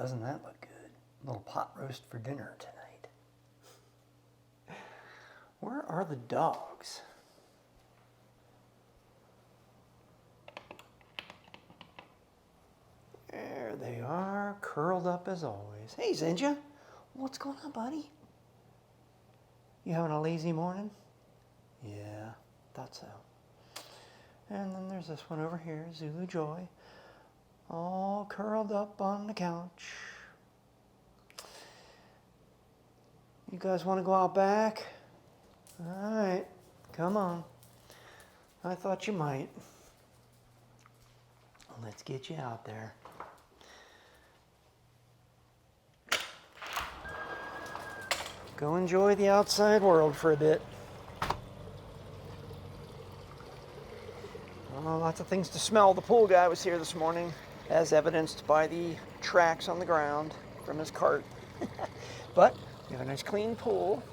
Doesn't that look good? A little pot roast for dinner tonight. Where are the dogs? There they are, curled up as always. Hey, Zinja. What's going on, buddy? You having a lazy morning? Yeah, thought so. And then there's this one over here, Zulu Joy, all curled up on the couch. You guys want to go out back? All right, come on. I thought you might. Let's get you out there. Go enjoy the outside world for a bit. Lots of things to smell. The pool guy was here this morning, as evidenced by the tracks on the ground from his cart. But we have a nice clean pool.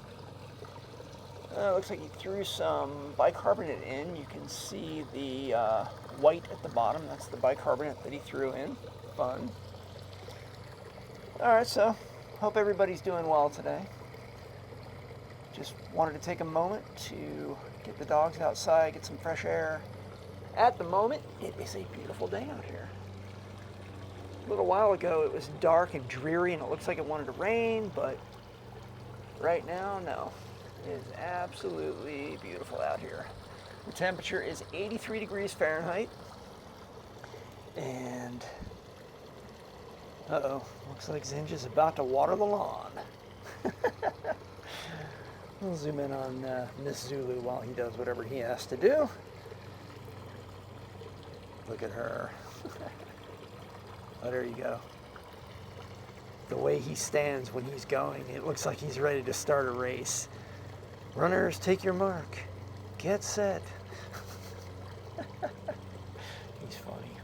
Looks like he threw some bicarbonate in. You can see the white at the bottom. That's the bicarbonate that he threw in. Fun. All right, so hope everybody's doing well today. Just wanted to take a moment to get the dogs outside, get some fresh air. At the moment, it is a beautiful day out here. A little while ago, it was dark and dreary, and it looks like it wanted to rain, but right now, no. It is absolutely beautiful out here. The temperature is 83 degrees Fahrenheit. And, looks like Zinja's about to water the lawn. We'll zoom in on Miss Zulu while he does whatever he has to do. Look at her. Oh, there you go. The way he stands when he's going, it looks like he's ready to start a race. Runners, take your mark. Get set. He's funny.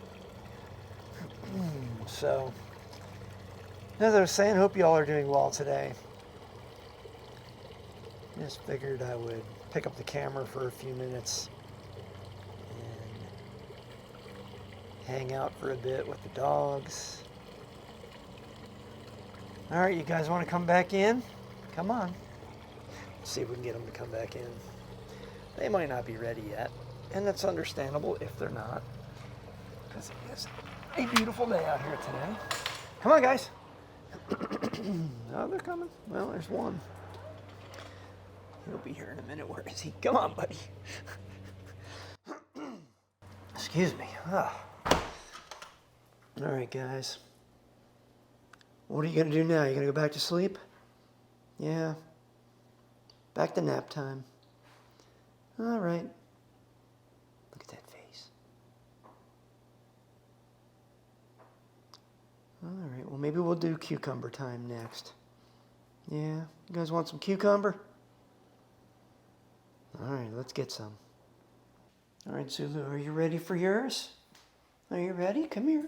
So, as I was saying, hope you all are doing well today. Just figured I would pick up the camera for a few minutes and hang out for a bit with the dogs. All right, you guys want to come back in? Come on. Let's see if we can get them to come back in. They might not be ready yet, and that's understandable if they're not, because it is a beautiful day out here today. Come on, guys. Oh, they're coming. Well, there's one. He'll be here in a minute. Where is he? Come on, buddy. Excuse me. All right, guys. What are you going to do now? You going to go back to sleep? Yeah. Back to nap time. All right. Look at that face. All right. Well, maybe we'll do cucumber time next. Yeah. You guys want some cucumber? All right. Let's get some. All right, Zulu. Are you ready for yours? Are you ready? Come here.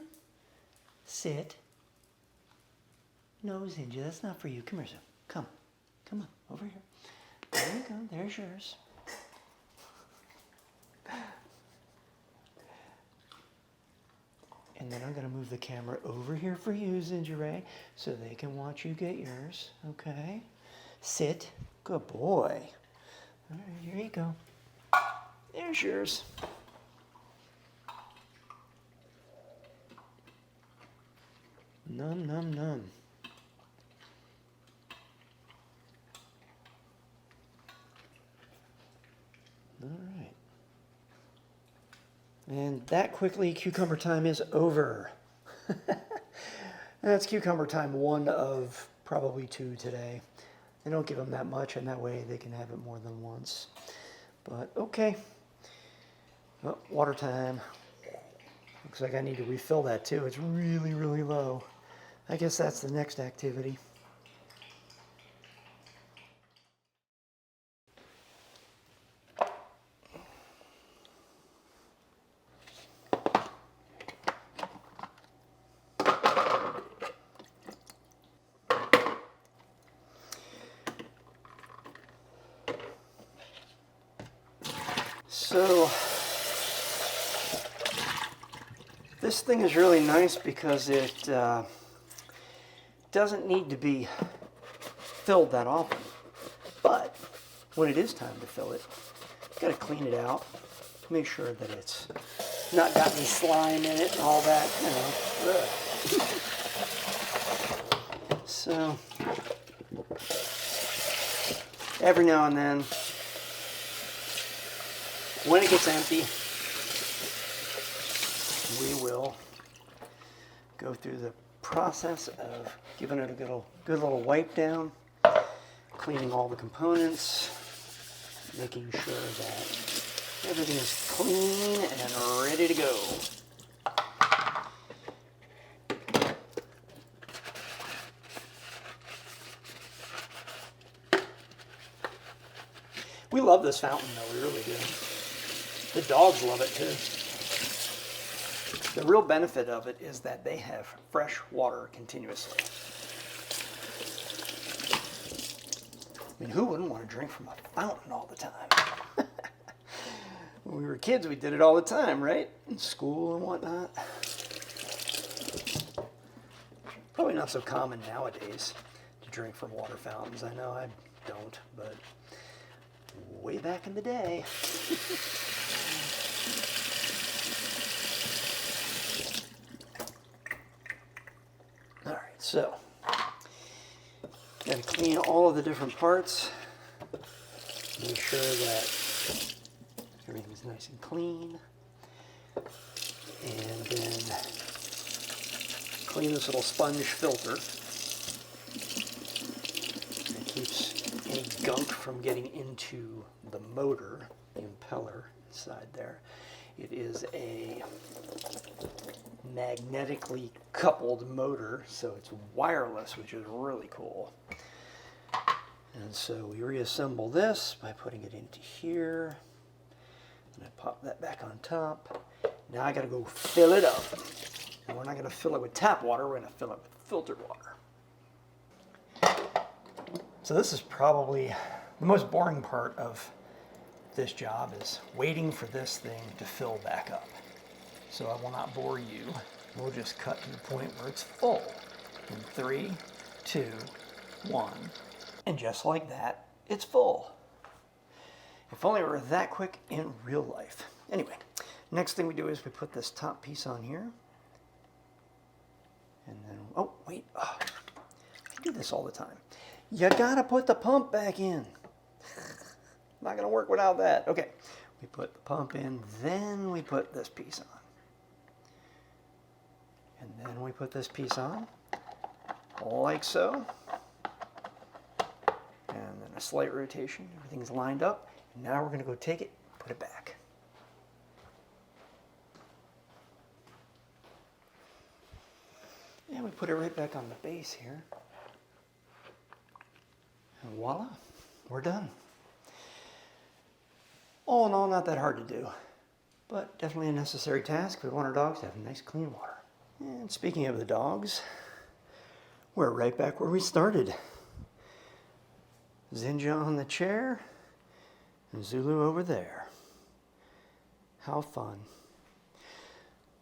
Sit. No, Zinja, that's not for you. Come here, Zulu. Come. Come on. Over here. There you go. There's yours. And then I'm going to move the camera over here for you, Zinja Ray, so they can watch you get yours. Okay? Sit. Good boy. All right, here you go. There's yours. Num, num, num. All right. And that quickly, cucumber time is over. That's cucumber time 1 of probably 2 today. They don't give them that much, and that way they can have it more than once. But okay. Oh, water time. Looks like I need to refill that too. It's really, really low. I guess that's the next activity. So this thing is really nice because it doesn't need to be filled that often. But when it is time to fill it, you've got to clean it out. Make sure that it's not got any slime in it and all that, you know. Ugh. So, every now and then, when it gets empty, we will go through the process of giving it a good little wipe down, cleaning all the components, making sure that everything is clean and ready to go. We love this fountain though, we really do. The dogs love it too. The real benefit of it is that they have fresh water continuously. I mean, who wouldn't want to drink from a fountain all the time? When we were kids, we did it all the time, right? In school and whatnot. Probably not so common nowadays to drink from water fountains. I know I don't, but way back in the day. All right, so got to clean all of the different parts. Make sure that everything's nice and clean. And then clean this little sponge filter. It keeps any gunk from getting into the motor, the impeller inside there. It is a magnetically coupled motor, so it's wireless, which is really cool. And so we reassemble this by putting it into here. And I pop that back on top. Now I gotta go fill it up. And we're not gonna fill it with tap water, we're gonna fill it with filtered water. So this is probably the most boring part of this job, is waiting for this thing to fill back up. So I will not bore you. We'll just cut to the point where it's full. In 3, 2, 1. And just like that, it's full. If only it were that quick in real life. Anyway, next thing we do is we put this top piece on here. And then, oh, wait. Oh, I do this all the time. You gotta put the pump back in. Not gonna work without that. Okay, we put the pump in, then we put this piece on. And then we put this piece on, like so. And then a slight rotation, everything's lined up. And now we're gonna go take it, put it back. And we put it right back on the base here. And voila, we're done. All in all, not that hard to do, but definitely a necessary task. We want our dogs to have nice, clean water. And speaking of the dogs, we're right back where we started. Zinja on the chair, and Zulu over there. How fun.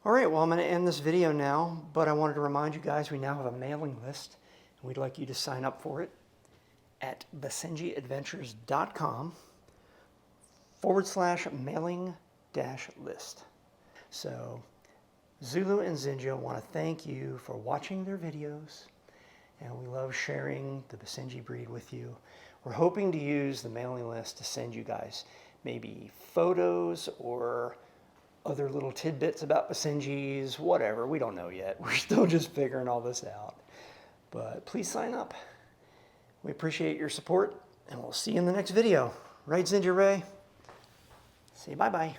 All right, well, I'm going to end this video now, but I wanted to remind you guys we now have a mailing list, and we'd like you to sign up for it at basenjiadventures.com/mailing-list. So Zulu and Zinja want to thank you for watching their videos, and we love sharing the Basenji breed with you. We're hoping to use the mailing list to send you guys maybe photos or other little tidbits about Basenjis, whatever. We don't know yet. We're still just figuring all this out. But please sign up. We appreciate your support, and we'll see you in the next video. Right, Zinja Ray? Say bye-bye.